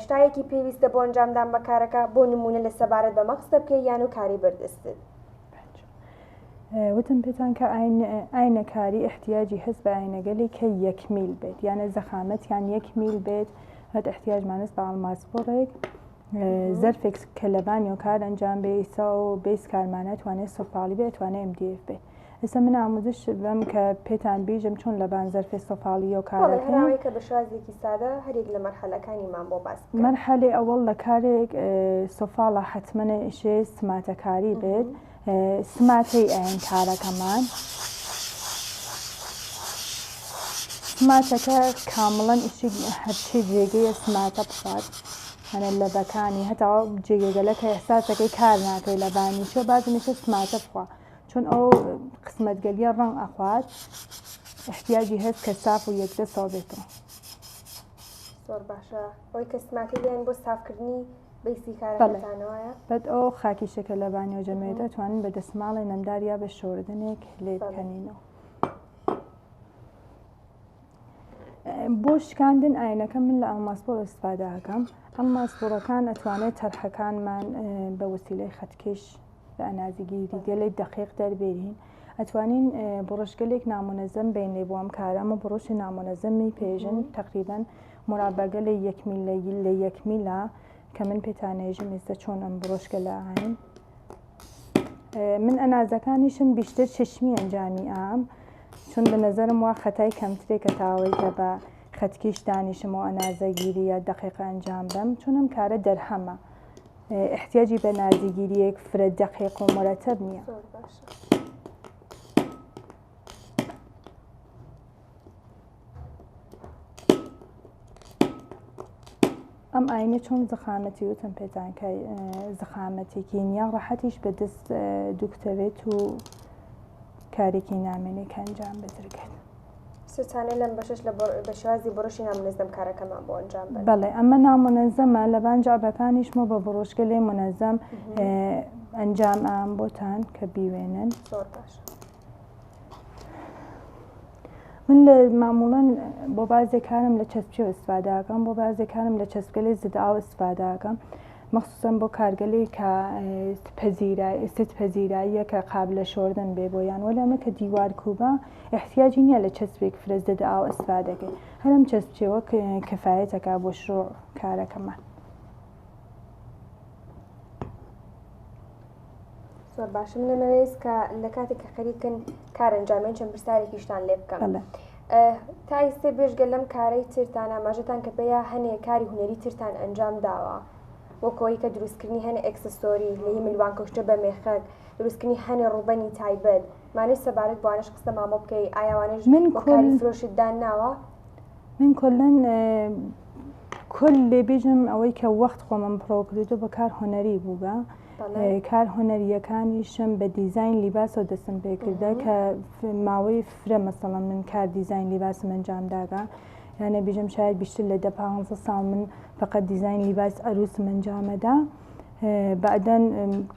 شتایەکی پێویستە بۆ ئەنجامدان بەکارەکە بۆ نمونە لە سەبارەت بە مەقسە بکەی یان و کاری بەردەستت وتم پێتان کە ئاینەکاری احتیاجی هەست بە ئاینەگەلی کە 1 میل بێت یانە زەخامەتیان 1 میل بێت هاد احتیاج مانس با ئەڵماسبۆڕێک زەرفێک کە لەبانیەوە کار ئەنجام بێ ئیسا و بێس کارمانە توانێت سۆفاڵی بێ توانێت MDF بێ. ئێستا من ئامۆزش بم کە پێتان بیژم چۆن لەبان زەرفێ سۆفاڵی و کارەکەی کە بە شازێکی سادە هەرێک لە مەرحەلەکانیمان بۆ باس مەرحەلێ ئەوەڵ لە کارێک سۆفاڵە حتممەە ئیشێ سماتەکاری بێت سماتەی ئەین کارەکەمان سماتەکە کامڵەن ئیشی هەرچی جێگەیە سماتە بخات هەنە لە بەکانی هەتا جێگەگەلەکە ئەحساسەکەی کار ناکەی لە بانی چۆ بازمیشە سماتە بخوا چون ئەو قسمەتگەلیە ڕەنگ ئەخوات احتیاجی هەست کە ساف و یەکدە ساڵێتەوە. زۆر باشە ئەوەی کە سماتی لێن بۆ سافکردنی بیسی کارەکانەوەیە بەد ئەو خاکیشەکە لە بانیەوە جەمێتە توانین بە دەسماڵی نەمدار یا بە شۆردنێک لێ بکەنینەوە. بۆ شکاندن ئاینەکە من لە ئەڵماسبۆڕ ئیستفادە دەکەم. ئەڵماسبۆڕەکان ئەتوانێت تەرحەکانمان بە وسیلەی خەتکێش بە ئەنازیگیری گەلێک دەقیق دەربێرین. ئەتوانین بڕۆژگەلێک نامۆنەزەم بین لێ بۆ ئەم کارە ئەمە بڕۆژی نامۆنەزەمی پێژن تقریبا مرابەگە لە 1 میل لە 1 میلە کە من پێتانێژم ئێستا چۆن ئەم بڕۆژگە لە ئاین من ئەنازەکانیشم بیشتر چشمی ئەنجامی ئام چون بە نەزەرم وا خەتای کەمترێکە تاوەی کە بە خەتکیش دانیشمەوە ئەنازەگیری یا دقیق ئەنجام دەم چونم کارە دەرهەمە احتیاجی بە نازیگیریەک فرە دقیق و مرەتەب نییە. ئەم ئاینە چۆن زەخامەتی وتم پێتان کە زەخامەتێکی نییە ڕەحەتیش بەدەست دووکتەوێت و کارێکی نامێنێک ئەنجام بدرگێت. سوتانە لەم بەشش بە شوازی بڕۆشی نامونەزەم کارەکەمان بۆ ئەنجام بدەین. بەڵێ ئەمە نامونەزەمە لە بانجابەکانیشمە بە بڕۆژگەلێ منەزەم ئەنجام ئام بۆتان کە بیوێنن. زۆر باشە. من لە معموڵەن بۆ بازێک کارم لە چەسپچێ ئیستفادەکەم بۆ بازێک کارم لە چەسپگەلەی زداو ئیستفادەکەم مەخصوصەن بۆ کارگەلەی کە پەزیراییە کە قابلە شۆردن بێ بۆیان وەلامە کە دیوار کوبە احتیاجی نییە لە چەسپێک فرەز دەداو ئیستفادەکەی هەرم چەسپچێوە کفایەتەکە بۆ شروع کارەکەمان. زۆر باشم لەمەوێست کە لە کاتێک کە خەریکن کار ئەنجامێن چەند پرسیارێکیشتان لێ بکەم. تا ئێستا بێژگە لەم کارەی ترتان ئاماژەتان کە پێیا هەنێ کاری هونەری ترتان ئەنجام داوە وەکەوەی کە دروستکردنی هەنێ ئەکسسۆری لەی ملوان کەوشتە بە مێخەک دروستکردنی هەنێ ڕوبەنی تایبەت مانەی سەبارەت بۆوانش قسە مامۆ بکەی ئایاوانش کاری فرۆشتدان ناوە. من کۆلەن کل لێبێژم ئەوەی کە وەخت خۆمەم پڕۆکردو بە کار هۆنەری بووگە کار هۆنەریەکانیشم بە دیزین لیباسەوە دەستم پێکردە کە ماوەی فرە مەسەڵەن من کار دیزین لیباسم ئەنجامداگە یانە بێژم شاید بیشتر لە 10-15 ساڵ من فقط دیزین لیباس ئەروسم ئەنجامەدا بعدەن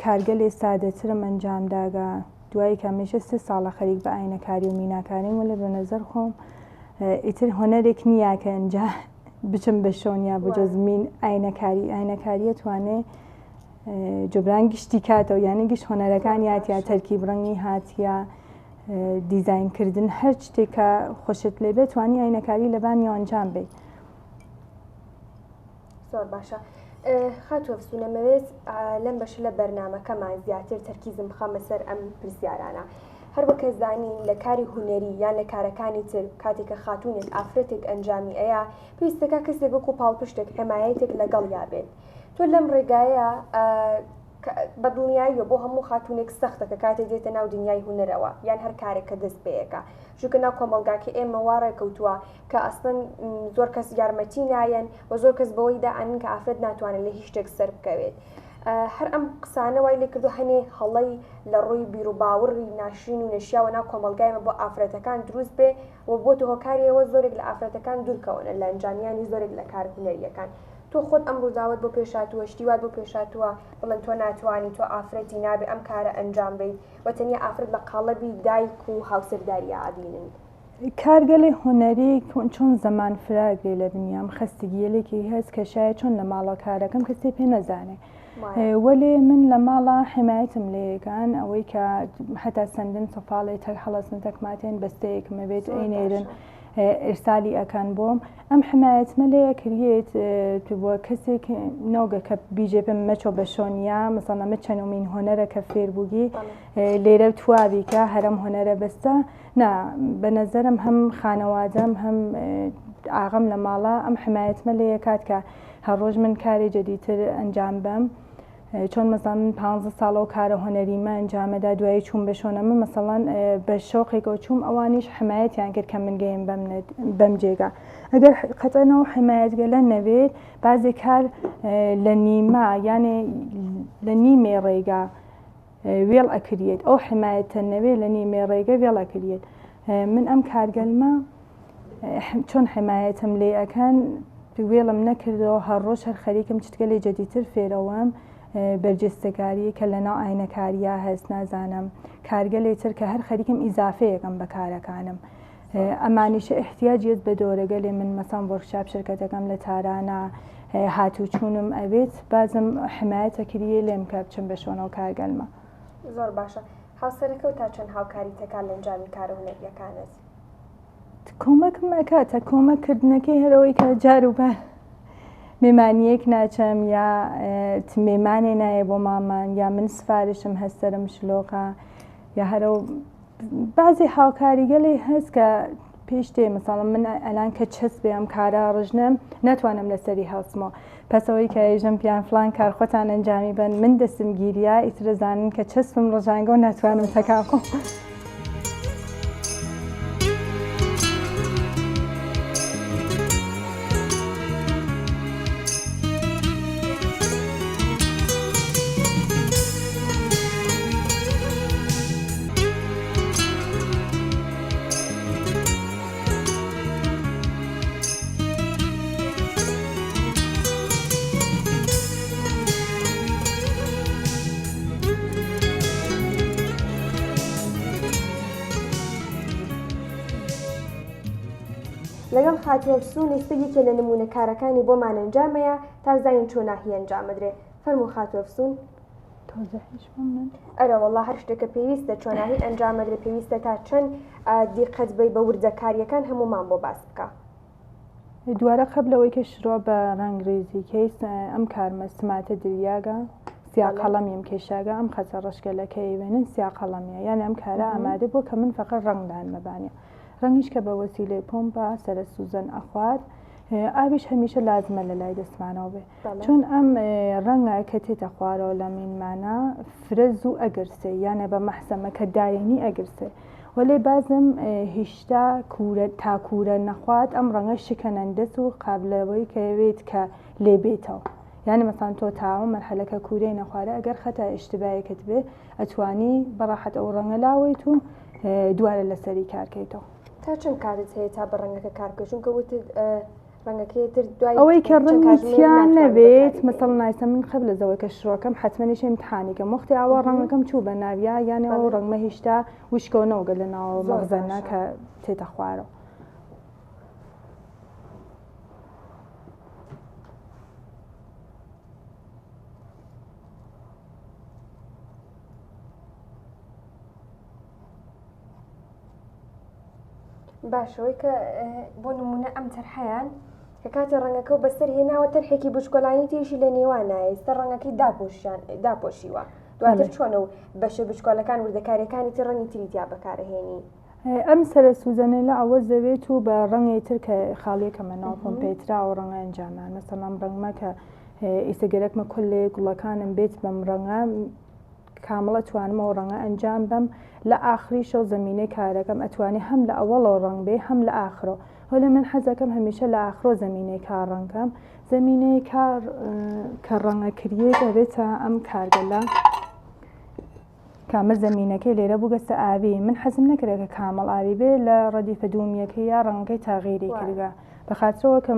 کارگەلێ سادەترم ئەنجامداگە دوایی کەمیشە 3 ساڵە خەریک بە ئاینەکاری و میناکاریم وە لە بە نەزەر خۆم ئیتر هۆنەرێک نییە کە ئەنجا بچم بە شۆنیا بۆ جۆزمین ئاینەکاریە توانێ جبران گشتی کاتەوە یعنی گشت هۆنەرەکان هاتیە تەرکیب ڕەنگی هاتیە دیزینکردن هەر شتێکە خۆشت لێ بێت توانی ئاینەکاری لەبانی ئەنجام بێت. زۆر باشە. خاتوە فسوونەمەوێت لەم بەشە لە بەرنامەکەمان زیاتر تەرکیزم بخەمە سەر ئەم پرسیارانە هەر وەکە زانین لە کاری هونەری یان لە کارەکانی تر کاتێککە خاتونێک ئافرەتێک ئەنجامی ئەیە پێویستەکە کەسێک وەکو پاڵپشتێک حمایەتێک لەگەڵ یابێت. تۆ لەم ڕێگایە بەدڵنیاییە بۆ هەموو خاتونێک سەختە کە کاتێک دێتە ناو دنیای هونەرەوە یان هەر کارێککە دەست پێیەکە ژوکە ناو کۆمەلگاکە ئێمە وا ڕێکەوتووە کە ئەسڵەن زۆر کەس یارمەتی نایەن و زۆر کەس بەوەی داعانن کە ئافرەت ناتوانێت لە هیچ شتێک سەر بکەوێت. هەر ئەم قسانە وای لێ کردو هەنێ هەڵەی لە ڕووی بیر و باوەڕی ناشرین و نەشیاوە ناو کۆمەلگایمە بۆ ئافرەتەکان دروست بێ و بۆ هۆکاریەوە زۆرێک لە ئافرەتەکان دوورکەونە لە ئەنجامیانی زۆرێک لە کار هونەریەکان. تۆ خۆت ئەم ڕووداوت بۆ پێشاتووە شتیوات بۆ پێشاتووە بڵێن تۆ ناتوانانی تۆ ئافرەتی نابێ ئەم کارە ئەنجام بیت و تەنیا ئافرەت لە قاڵەبی دایک و هاوسەرداری ئابینن. کارگەلی هۆنەری چۆن زەمان فراگرێ لە دنیام خەستگیەلێکی هەست کە شایە چۆن لە ماڵە کارەکەم کەسێ پێ نەزانێ وەلێ من لە ماڵە حمایەتم لێەکان ئەوەی کە هەتا سندن سەفاڵی تەک هەڵەسن تەکماتێن بەستەیەکمە بێت ئەینێرن ئێرسالی ئەکەن بۆم ئەم حمایەتمە لێیە کردێت بۆ کەسێک نۆگە کە بیژێ بم مەچۆ بە شۆنیا مەسەڵە مە چەنومین هۆنەرە کە فێربووگی لێرە توابیکە هەرم هۆنەرە بەستە نا بە نەزەرم هەم خانەوادەم هەم ئاغام لە ماڵە ئەم حمایەتمە لێیە کات کە هەڕۆژ من کاری جدیدتر ئەنجام بم چۆن مەسەڵەن من 15 ساڵە و کارە هۆنەریمە ئەنجامەدا دوایی چوون بە شۆنەمە مەسەڵەن بە شۆقێکەوە چووم ئەوانیش حمایەتیان کرد کە من گەیم بەم جێگا ئەگەر قەتەنەوە حمایەتگەلە نەبێت بازێ کار لە نیمە یانێ لە نیمێ ڕێگا وێڵ ئەکرێت ئەو حمایەتە نەوێت لە نیمێ ڕێگە وێڵ ئەکرێت من ئەم کارگەلمە چۆن حمایەتم لێ ئەکەن وێڵم نەکردەوە هەڕۆژ هەر خەریکم چتگەلی جدیدتر فێرەوەم بەرجستەکاری کە لەناو ئاینەکاریە هەست نازانم کارگەلێتر کە هەر خەریکم ئیزافەیەکەم بە کارەکانم ئەمانیشە احتیاجیت بە دۆرەگەلێ من مەسەڵەن وەرکشاپ شرکەتەکەم لە تارانە هاتوچوونم ئەوێت بازم حمایەتە کردیە لێم کە بچم بە شۆنەوە کارگەلمە زۆر باشە هاوسەرەکە و تا چەند هاوکاری تەکان لە ئەنجامی کارە هونەریەکانت کۆمەکم ئەکاتە کۆمەکردنەکەی هەرەوەی کە جاروبار مێمانیەک ناچەم یا مێمانێ نایە بۆ مامان یا من سفارشم هەستەرم شلۆقە یا هەرە بازی هاوکاریگەلی هەست کە پێش تێ مەساڵم من ئەلان کە چەست بێ ئەم کارە ڕژنم ناتوانم لەسەری هەڵسمەوە پسەوەی کە ئێژم پیان فلان کار خۆتان ئەنجامی بن من دەستم گیریە ئیترەزانن کە چەستم ڕژانگە و ناتوانم تەکاکۆ لەگەڵ خاتوەفسوون ئێستا یەکێ لە نمونەکارەکانی بۆمان ئەنجامەیە تا بزانین چۆن ناهی ئەنجامەدرێ فەرموو خاتوەفسوون ئەرە وەڵڵا هەر شتێکە پێویستە چۆناهی ئەنجامەدرێ پێویستە تا چەند دیقەت بی بە وردەکاریەکان هەمومان بۆ باس بکە دوارە قبلەوەی کە شرۆ بە ڕنگریزی کەیس ئەم کارمە سماتە دریاگە سیاقەڵەمیم کێشاگە ئەم خەچە ڕشکەلەکەی وێنن سیاقەڵەمیە یان ئەم کارە ئامادە بۆ کە من فقط ڕنگدان مەبانێ ڕەنگیش کە بە وەسیلەی پۆمپە سەرە سوزن ئەخوات ئاویش هەمیشە لازمە لە لای دەستمانەوە بێ چون ئەم ڕەنگە کە تێتە خوارەوە لە مینمانە فرە زوو ئەگرسێ یانە بە مەحسەمە کە داینی ئەگرسێ وەلێ بازم هیشتا تاکوورە نەخوات ئەم ڕەنگە شکەنەندەس و قابلەوەی کەوێت کە لێبێتەوە یعنی مەسان تۆ تاوە مەرحەلەکە کوورەی نەخوارە ئەگەر خەتە ئیشتبایەکەت بێ ئەتوانی بەڕاحەت ئەو ڕەنگە لاوێت و دوارە لەسەری کارکەیتەوە تا چەند کاتت هەیە تا بە ڕەنگەکە کارکەشون کەوت ڕەنگەکەیتر دوای ئەوەی کە ڕەنگیان نەبێت مەسەڵ نایسە من قبل لە زەوەی کە شڕۆکەم حتممەنیش امتحانێکم وەختی ئاوا ڕەنگەکەم چوو بە ناویا یانێ ئەو ڕەنگمە هیچتا وشکەوە نەوەگە لە ناوە مەغزەنە کە تێتە خوارەوە باشەوەی کە بۆ نمونە ئەم تەرحەیان کە کاتی ڕەنگەکە و بەسەر هێناوە تەرحێکی بچکۆلانی تێشی لە نێوانایە ئێستا ڕەنگەکەی داپۆشیوە دواتر چۆنە و بەشە بچکۆلەکان وردەکاریەکانی تر ڕەنگی تریتیا بەکارهێنی ئەم سەرە سوزەنە لە ئەوە زەوێت و بە ڕەنگی تر کە خاڵیەکەمە ناو کۆمپیوترا و ڕەنگە ئەنجامان مەسەڵەن ڕەنگمە کە ئیسەگەرەکمە کولێ گوڵەکانم بێت بەم ڕەنگە کامڵە توانمەوە ڕەنگە ئەنجام بم لە ئاخری شەو زمینەی کارەکەم ئەتوانی هەم لە ئەوەڵەوە ڕەنگ بێ هەم لە ئاخرۆ هەلە من حەزەکەم هەمیشە لە ئاخرۆ زمینەی کار ڕەنگەم زمینەی کار کە ڕەنگە کریێ دەبێتە ئەم کارگەلە کامە زمینەکەی لێرە بووگەستە ئاوی من حەزم نەکرێت کە کامەڵ ئاوی بێ لە ڕەدیفە دوومیەکەی یا ڕەنگەکەی تاغیری کردگە بەخاترەوە کە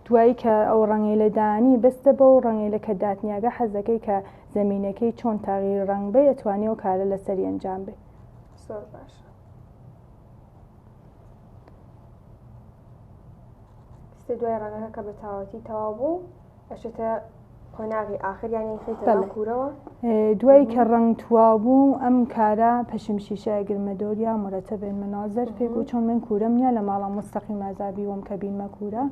دوایی کە ئەو ڕەنگی لەدانی بەستە بە و ڕەنگی لە کە داتنیاگە حەزەکەی کە زمینەکەی چۆن تاغیر ڕەنگ بێ ئەتوانی و کارە لەسەری ئەنجام بێ زۆر باشە دوای ڕەنگەکە کە بە تاوەتی تەواو بوو ئەشتە قۆناغی ئاخر یانی خێتە بەڵێ. کوورەوە دوای کە ڕەنگ توابوو ئەم کارە پەشم شیشە گرمەدۆریا مرەتەبێن منازەر پێک و چۆن من کوورەم نیە لە ماڵە مستەقیم ئازابی وەم کە بینمە کوورە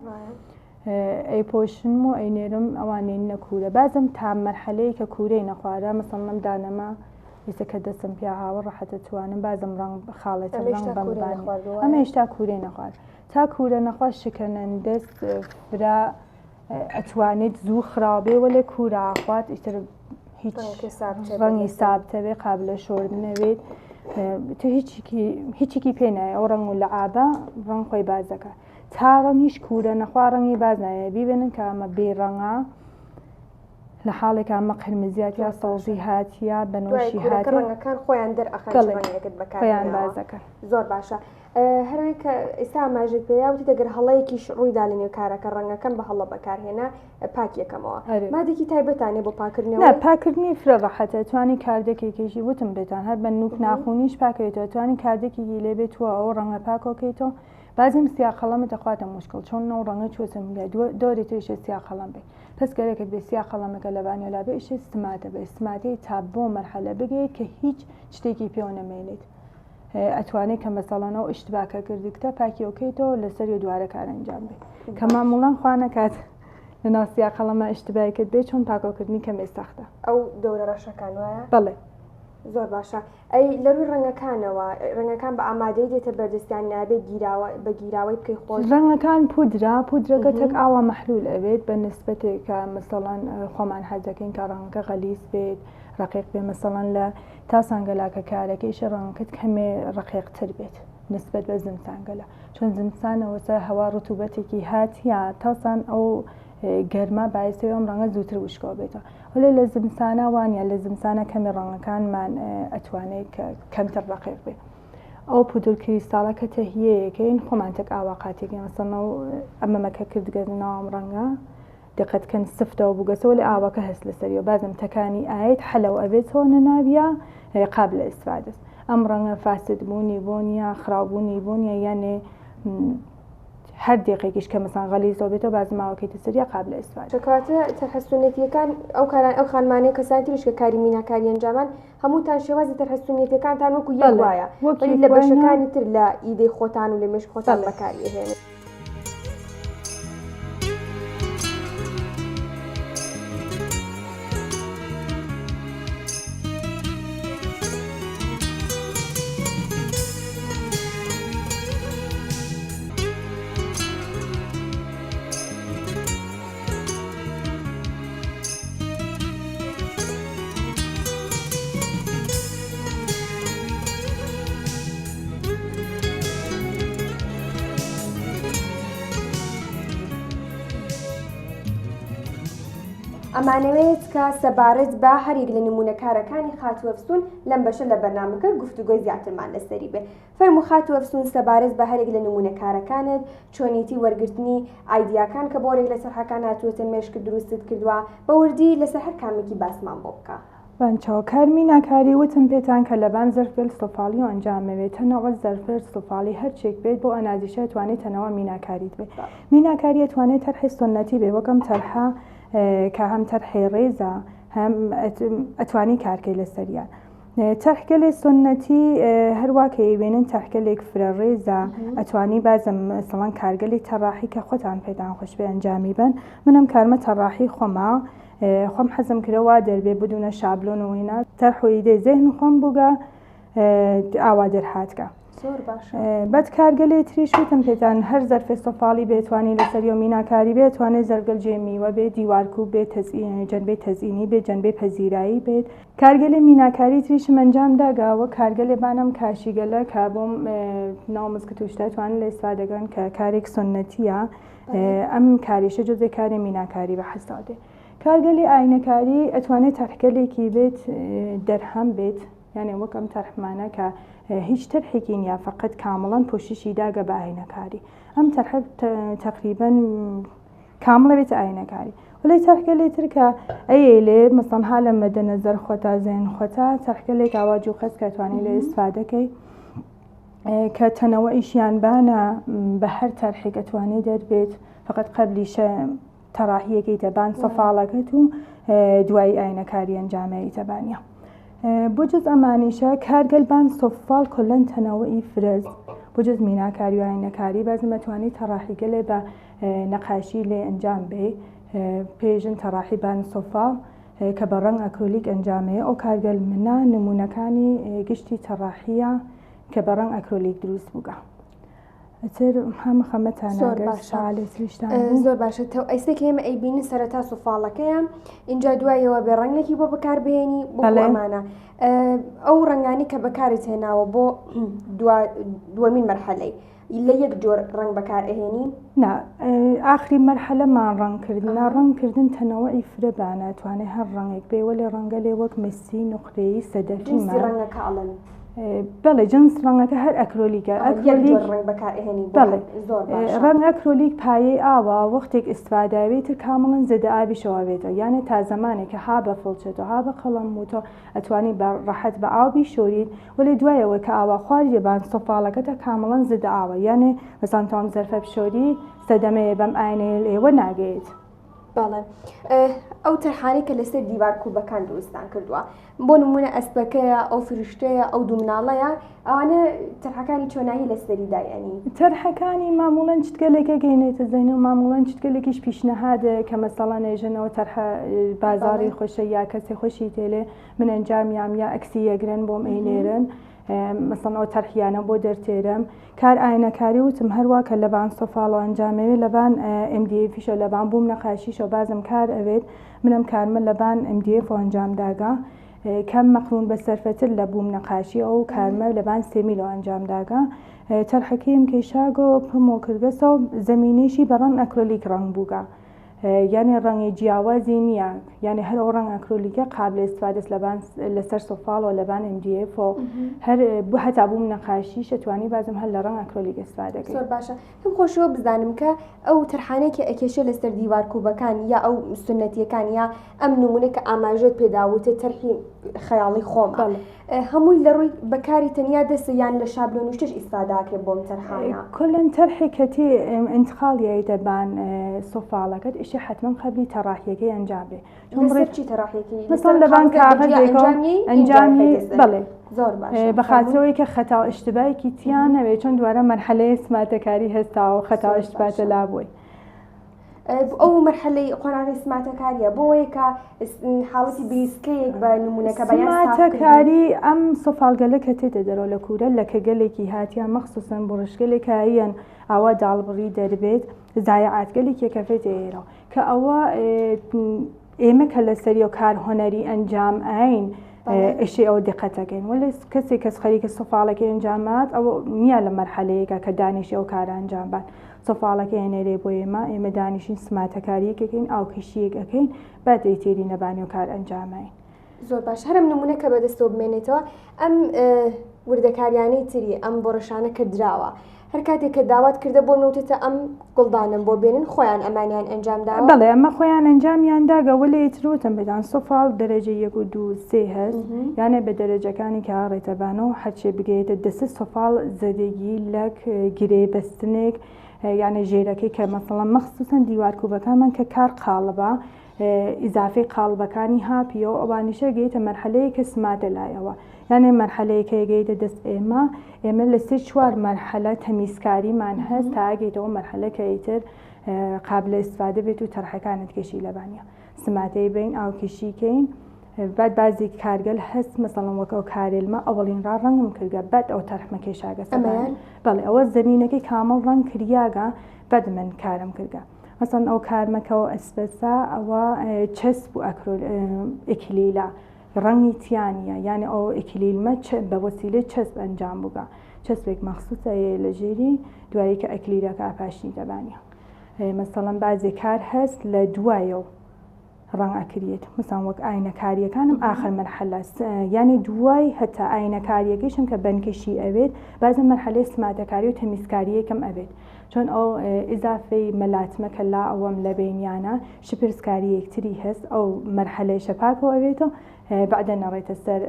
ئەی پۆشم و ئەینێرم ئەوانێن نەکوورە بازم تا مەرحەلەیە کە کوورەی نەخوارە مەسەڵەن دانەمە ئێستا کە دەستم پیا هاوە ڕەحەتە توانم بازم ڕەنگ خاڵێتە ڕەنگ بەمبانی ئەمە هێشتا کوورەی نەخوارد تا کوورە نەخوا شکەنەندەست فرا ئەتوانێت زوو خراپێ وەلێ کوورە ئاخوات ئیتر هیچ ڕەنگی سابتەبێ قابلە شۆردنەوێت تو هیچێکی پێ نایە ئەو ڕەنگ و لە ئابە ڕەنگ خۆی بازەکە تا ڕەنگیش کوورە نەخوا ڕەنگی باز نایە بیبێنن کە ئەمە بێڕەنگە لە حاڵێک ئەمە قرمزیات یا سەوزی هاتیە بەنۆشی هاتە ڕەنگەکان خۆیان خۆیان بازەکە زۆر باشە هەروەی کە ئێستا ئاماژێت پێیا وتی دەگەر هەڵەیەکیش ڕوویدا لە نێو کارەکە ڕەنگەکەم بە هەڵە بەکارهێنا پاک یەکەمەوە مادێکی تایبەتانێ بۆ پاکردنەوە پاکردنی فرە ڕەحەتە توانی کاردێکێکیشی وتم بێتان هەر بە نوک ناخونیش پاکەوێتەوە توانی کاردێکی لێ بێتوە ئەو ڕەنگە پاکۆکەیتەوە بازم سیاخەڵەمە دەخواتە مشکل چۆن نەو ڕەنگە چۆتم لێ دۆری توێشە سیاخەڵەم بێ پس گەرەکەت بێ سیاخەڵەمەکە لەبانیۆ لا بێ ئیشە سماتە بێ سماتەی تا بۆ مەرحەلە بگەیت کە هیچ شتێکی پێوە نەمێنێت ئەتوانێت کە مەسەڵەنەوە ئیشتباکە کردیکتە پاکیۆکەیتەوە لەسەر و دوارە کار ئەنجام بێ کە ماموڵان خوا نەکات لە ناو سیاخەڵەمە ئیشتباکت بێ چۆن پاکۆکردنی کەمێ سەختە ئەو دەورە ڕەشەکان وایە بەڵێ زۆر باشە ئەی لەروی ڕەنگەکانەوە ڕەنگەکان بە ئامادەی دێتە بەردەستیان نابێت بە گیراوەی بکەی خۆش ڕەنگەکان پودرەکە تەک ئاوا مەحلول ئەوێت بە نسبەتێکە مەسەڵەن خۆمان حەزەکەین کە ڕەنگەکە غەلیز بێت ڕقیق بێ مەسەڵەن لە تا سانگەلاکە کارەکەیشە ڕەنگەکەت کەمێ ڕقیقتر بێت نسبەت بە زمسانگەلە چۆن زمسانەوە سەر هەوا ڕوتوبەتێکی هاتیە تاسان ئەو گەرمە باعثی ئەم ڕەنگە زووتر وشکەوە بێتەوە ولی لە زمسانە وانە لە زمسانە کەمی ڕەنگەکانمان ئەتوانێت کەمتر ڕقیق بێت ئەو پودر کریستاڵە کە تەهیەیەکەین خۆمان تەک ئاواقاتێکی مەسەڵەن ئەمەمەکە کردگەنەوەم ڕەنگە دقتکەن سفتەوە بگەسەوە لە ئاوەکە هەست لەسەریەوە بازم تەکانی ئاەت حەلەو ئەبێتەوە نەناویە قابل لە ئیسفادەست ئەم ڕەنگە فاسد بوونی بۆنیە خراپبوونی بۆنیە یانێ هەر دقێکیش کە مەسان غەلیزەوە بێتەوە بازماوەکەیتە سەریە قابل لە ئیسفادە چکاتە تەرحەسونەتیەکان ئەو خانمانەیە کەسانی تریش کە کاری میناکاری ئەنجامان هەمووتان شێوازی تەرحەسونەتیەکانتان وەکو یەک وایە وەلی لە بەشەکانی تر لە ئیدەی خۆتان و لە مێشک خۆتان بەکاری هێنێت ئەمانەوێت کە سەبارەت بە هەرێک لە نمونەکارەکانی خاتوەفسون لەم بەشە لە بەرنامەکە گفتوگۆی زیاترمان لەسەری بێ فەرموو خاتوەفسون سەبارەت بە هەرێک لە نمونەکارەکانت چۆنیتی وەرگرتنی ئایدیاکان کە بۆرێک لەسەر حەکان هاتووەتە مێشک دروستت کردووە بە وردی لەسەر هەر کامێکی باسمان بۆ بکە بانچاوکار میناکاری وتم پێتان کە لەبان زەرفێل سۆفاڵی و ئەنجامەوێت تەنەوە زەرفێر سۆفاڵی هەرچێک بێت بۆ ئەنازیشە توانێت تەنەوە میناکاریت بێت میناکاری توانێت تەرحی سنەتی بێ وەکەم تەرحە کە هەم تەرحی ڕێزە هەم ئەتوانی کارکەی لەسەریان تەرحگەلێ سنەتی هەروە کە ئەیوێنن تەرحگەلێک فرە ڕێزە ئەتوانی بازم مەسەڵەن کارگەلی تەڕاحی کە خۆتان پێتان خۆش بێ ئەنجامی بن منم کارمە تەڕاحی خۆمە خۆم حەزم کردەوە دەربێ بدونە شابلۆن و وینا تەرحۆی دێ زێن خۆم بووگە ئاوا دەرهاتکە بەد کارگەلێ تریش وتم پێتان هەر زەرفێ سۆفاڵی بێتوانی لەسەری و میناکاری بێت توانێت زەرگەل جێمیوە بێت دیوارکوب بێت جەنبەی تەزئینی بێت جەنبەی پەزیرایی بێت کارگەلێ میناکاری تریشم ئەنجام داگاوە کارگەلێ بانم کاشیگەلە کە بۆم ناو مزگەوت و شتە توانن لە ئیسفادەکەن کە کارێک سنەتیە ئەم کاریشە جزء کاری میناکاری بە حەسادێ کارگەلی ئاینەکاری ئەتوانێت تەرحگەلێکی بێت دەرهەم بێت یعنی وەکەم تەرحمانە کە هیچ تەرحێکی نیە فقط کامڵەن پۆششی داگە بە ئاینەکاری ئەم تەرحە تەقریبەن کامڵە بێت ئاینەکاری ولی تەرحگەلێ تر کە ئەیە لێ مەسەڵها لە مەدەنەزەر خۆتا زێن خۆتا تەرحگەلێک ئاواج و خەس کە توانی لێ ئیسفادەکەی کە تەنەوە ئیشیان بانە بە هەر تەرحێک ئەتوانی دەربێت فقط قبلیشە تەڕاحیەکەی تەبان سەفاڵەکەت و دوای ئاینەکاری ئەنجامەی تەبانە. بۆ جز ئەمانیشە کارگەلبان سۆفاڵ کۆلەن تەنەوەی فرز بۆ جز میناکاری و ئاینەکاری بەزم ئەتوانی تەڕاحیگەلێ بە نەقاشی لێ ئەنجام بێ پێژن تەڕاحیبان سۆفاڵ کە بە ڕەنگ ئەکرۆلیک ئەنجامەیە ئەو کارگەل منە نمونونەکانی گشتی تەڕاحیە کە بە ڕەنگ ئەکرۆلیک دروست بووگە. ئەتر هەمە خەمەتانەگەشتان زۆر باشە ئەستێک ئێمە ئەیبینی سەرەتا سوفاڵەکەیان اینجا دوایەوە بێ ڕەنگێکی بۆ بەکاربهێنی بۆ ئەمانە ئەو ڕنگانی کە بەکارت هێناوە بۆ دووەمین مەرحەلەی لە یەک جۆر ڕنگ بەکار ئەهێنی نا ئاخری مەرحەلەمان ڕەنگکردنە ڕەنگکردن تەنەوەی فرەبانە توانێت هەر ڕەنگێک بێ وەلێ ڕەنگە لێ وەک مەسی نقرەیی سەدەفی ڕەنگەکە ئاڵن بەڵێ جنس ڕەنگەکە هەر ئەکرۆلیکە ڕەنگ ئەکرۆلیک پایەی ئاوە وەختێک ئیسفاداوێتتر کامڵن زەدە ئابیشەوەبێتەوە یانە تا زمانێکە ها بە فڵچێتەوە ها بە قەڵەم وتۆ ئەتوانی بە ڕەحەت بە ئاوی شۆریت وەلێ دوایەوە کە ئاوا خواری دەبان سۆفاڵەکەتە کامڵن زەدە ئاوە یانێ بەسان تۆم زەرفە بشۆری سەدەمەیە بەم ئاینەیە ئێوە ناگەیت. بەڵێ ئەو تەرحانی کە لەسەر دیوار کوبەکان دروستان کردووە بۆ نمونە ئەسپەکەیە ئەو فریشتەیە ئەو دوو مناڵەیە ئەوانە تەرحەکانی چۆنایی لەسەری دایانی تەرحەکانی ماموڵەن چتگەلێکە گەینێتە زەینە و ماموڵەن چتگەلێکیش پیشنەهادە کە مەسەڵە نێژنەوە تەرحە بازاری خۆشە یا کەسێ خۆشی تێلێ من ئەنجامیام یا ئەکسی یەگرن بۆم ئەینێرن مەسەڵەوە تەرحیانە بۆ دەرتێرم کار ئاینەکاری وتم هەروە کە لەبان سۆفاڵۆ ئەنجامەوێت لەبان MDFیشە لەبان بووم نەقاشیشە بازم کار ئەوێت منم کارمە لەبان MDF ئەنجامداگا کەم مەقرون بە سەرفەتر لە بووم نەقاشی ئەو کارمە لەبان سێمیلۆ ئەنجامداگا تەرحەکەیم کێشاگۆ پمۆ کردگەسەوە زەمینێشی بەڕەنگ ئەکرۆلیک ڕەنگ بووگە یعنی ڕەنگی جیاوازی نییە یعنی هەر ئەو ڕەنگ ئەکرۆلیکە قابل ئیستفادەست لەبان لەسەر سۆفاڵەوە لەبان MDF و هەر هەتا بووم نەقاشیش ئەتوانی بازم هەر لە ڕەنگ ئەکرۆلیک ئیستفادەکەی. زۆر باشە هم خۆشەوە بزانم کە ئەو تەرحانێکی ئەکێشە لەسەر دیوار کوبەکان یا ئەو سنەتیەکان یا ئەم نمونە کە ئاماژێت پێداوتە تەرحی خەیاڵی خۆمە هەمووی لە ڕووی بەکاری تەنیا دەست یان لە شابلۆن وشتش ئیستفاداکرێت بۆم تەرحانە کلن تەرحێکەتی انتقالیایی دەبان سۆفاڵەکەت ئیشی حتمما قبلی تەڕاحیەکەی ئەنجام بێ چی تەڕاحیەکی مثلا لەبان کاغەزێکەوە ئەنجامی بڵێ زۆر باش بەخاتەوەی کە خەتا ئیشتبایەکی تیان نەوێت چۆن دوارە مەرحەلەیە سماتەکاری هەستاوە خەتا ئیشتباتە لابووی ئەو مەرحەلەی قۆناغی سماتەکاریە بۆیە کە حاڵەتی بیسکەیەک بە نمونونەکە سماتەکاری ئەم سۆفاڵگەلە کە تێتە دەرەوە لە کوورە لەکە گەلێکی هاتیان مەخسوسن بڕشگەلێکایەن ئەوە داڵبڕی دەربێت زایعاتگەلێکی کەفێت ئێرەوە کە ئەوە ئێمە کە لەسەری و کار هۆنەری ئەنجام ئاین ئشی ئەو دقەتەکەین ولی کەسێک کەس خەریکە سۆفاڵەکەی ئەنجامات ئەوە نییە لە مەرحەلەیەکە کە دانیشی ئەو کارە ئەنجامبات سۆفاڵەکە هێنێرێ بۆ ئێمە دانیشین سماتەکاریەکەکەین ئاوکیشیەک ئەەکەین با دەیتێری نەبانی و کار ئەنجامین. زۆر باش هەرم نمونە کە بەدەستەوە بمێنێتەوە ئەم وردەکاریانەی تری ئەم بۆڕەشانە کردراوە هەر کاتێک کە داوات کردە بۆ نوتتە ئەم گڵدانم بۆ بێنن خۆیان ئەمانیان ئەنجامدا بەڵێ ئەمە خۆیان ئەنجامیانداگە لێ تروتم بدان سۆفاڵ دەرەجە 1 و 2 3 هەست یانێ بە دەرەجەکانی کە ڕێتەبانەوە هەرچێ بگەیتە دەسە سۆفاڵ زەدەگی لەک گرێ بەستنێک یانە ژێرەکەی کە مەسەڵەن مەخسوسن دیوار کوبەکانمان کە کار قاڵبە ئیزافەی قاڵبەکانی هاپیەوە ئەوانیشە گەیتە مەرحەلەیە کە سماتە لایەوە یانێ مەرحەلەیەکە گەیتە دەست ئێمە لە 3-4 مەرحەلە تەمیزکاریمان هەست تا گەیتەوە مەرحەلەکە ئیتر قابل ئیستفادە بێت و تەرحەکانت کێشی لەبانە سماتەی بین ئاوکیشیکەین بعد بازی کارگەل هەست مەسەڵەن وەکە ئەو کارێلمە ئەوڵین ڕەنگم کردگە بەد ئەو تەرحمە کێشاگە بەڵێ ئەوە زەمینەکەی کامەڵ ڕەنگ کریاگە بەد من کارم کردگە مەسەڵەن ئەو کارمەکەەوە ئەسپەسا ئەوە چەسب و ئەکلیلا ڕەنگی تیانە یعنی ئەو ئەکلیلمە بە وەسیلە چەسب ئەنجام بووگە چەسبێک مەخسوسە لە ژێری دوایی کە ئەکلیلەکە ئاپاشنی دەبانە مەسەڵەن بازێ کار هەست لە دوایەوە ڕەنگ ئەکرێت مثلا وەک ئاینەکاریەکانم ئاخر مەرحەلە یعنی دوای هەتا ئاینەکاریەکەیشم کە بنکەشی ئەوێت بازم مەرحەلەی سماتەکاری و تەمیزکاریەکەم ئەبێت چۆن ئەو ئیزافەی مەلاتمەکە لا ئەوەم لە بینیانە شپرسکاری یەکتری هەست ئەو مەرحەلەی شەپاکەوە ئەوێتەوە بعدە نەڕێتە سەر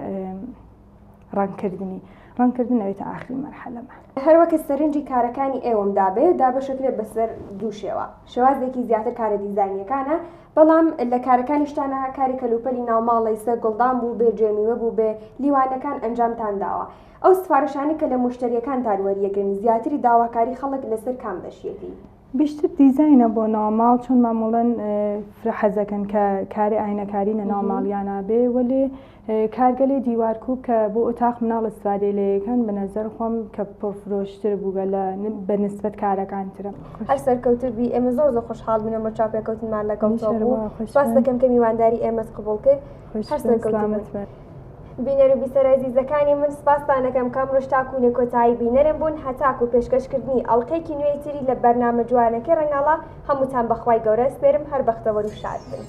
ڕەنگکردنی ڕەنکردن ئەوێتە ئاخری مەرحەلەمان. هەروەکە سەرنجی کارەکانی ئێوەم دابێ دابەشەکرێت بەسەر دوو شێوە. شێوازێکی زیاتر کارە دیزاینیەکانە، بەڵام لە کارەکانیشتانە کاری کەلوپەلی ناوماڵی سەر گوڵدان بوو بێ جێمیوە بوو بێ لیوانەکان ئەنجامتان داوە. ئەو سفارشانە کە لە مشتریەکانتان وەریەگرن زیاتری داواکاری خەڵک لەسەر کام بەشێتی؟ بیشتر دیزاینە بۆ ناوماڵ، چۆن مامۆڵەن حەزەکەن کە کاری ئاینەکاری لە ناوماڵیانە بێ، وەلێ کارگەلێ دیوارکوب کە بۆ ئۆتاق مناڵ ئستفادەی لەیەکەن بە نەزەر خۆم کە پرفرۆشتر بووگە لە بە نسبەت کارەکانترە. هەر سەرکەوتبی ئێمە زۆر خۆشحاڵ بنە بە چاپێکەوتنمان لەگەڵتەوە بوو. سپاس دەکەم کە میوانداری ئێمەت قبوڵ کرد. هەر سەرکەوتومت بێت. بینەر و بیسەر عەزیزەکانی من سپاستانەکەم کەم ڕۆژ تاکوونێ کۆتایی بینەرم بوون هەتاکو و پێشکەشکردنی ئەڵلقەیەکی نوێی تری لە بەرنامە جوانەکەی ڕەنگاڵا هەمووتان بەخوای گەورە سپێرم هەر بەختەوەر و شاد بن.